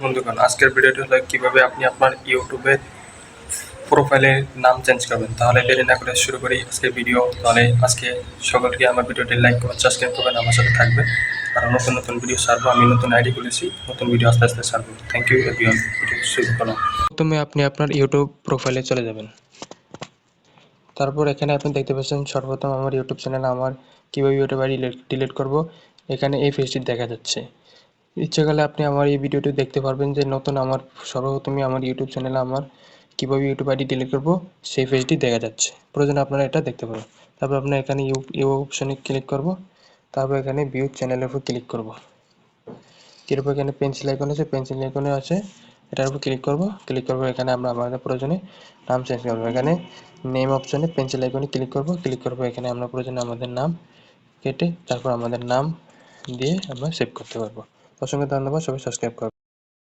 বন্ধুগণ, আজকের ভিডিওটি হলো কিভাবে আপনি আপনার ইউটিউবের প্রোফাইলের নাম চেঞ্জ করবেন। তাহলে দেরি না করে শুরু করি আজকের ভিডিও। তাহলে আজকে সকলকে আমার ভিডিওটি লাইক করবেন, সাবস্ক্রাইব করবেন, আমার সাথে থাকবেন। আর নতুন নতুন ভিডিও ছাড়বো, আমি নতুন আইডি খুলেছি, নতুন ভিডিও আস্তে আস্তে ছাড়বো। Thank you everyone. ভিডিও শুরু করো। প্রথমে আপনি আপনার ইউটিউব প্রোফাইলে চলে যাবেন। তারপর এখানে আপনি দেখতে পাচ্ছেন সর্বপ্রথম আমার ইউটিউব চ্যানেলে আমার কীভাবে ইউটিউব আইডি ডিলিট করব, এখানে এই পেজটি দেখা যাচ্ছে। ইচ্ছে করলে আপনি আমার এই ভিডিওটি দেখতে পারবেন যে নতুন আমার সর্বপ্রথমে আমার ইউটিউব চ্যানেলে আমার কীভাবে ইউটিউব আইডি ডিলিট করব সেই পেজটি দেখা যাচ্ছে। প্রয়োজনে আপনারা এটা দেখতে পারেন। তারপর আপনার এখানে ইউ অপশনে ক্লিক করব। তারপর এখানে ভিউ চ্যানেলের উপর ক্লিক করব। এরপর এখানে পেন্সিল আইকন আছে, পেন্সিল আইকনে আছে, এটার উপর ক্লিক করব। ক্লিক করব এখানে আমরা আমাদের প্রয়োজনে নাম চেঞ্জ করব। এখানে নেম অপশনে পেন্সিল আইকনে ক্লিক করব। ক্লিক করব এখানে আমরা প্রয়োজনে আমাদের নাম কেটে তারপর আমাদের নাম দিয়ে আমরা সেভ করতে পারবো। অসংখ্য ধন্যবাদ, সবাই সাবস্ক্রাইব করবেন।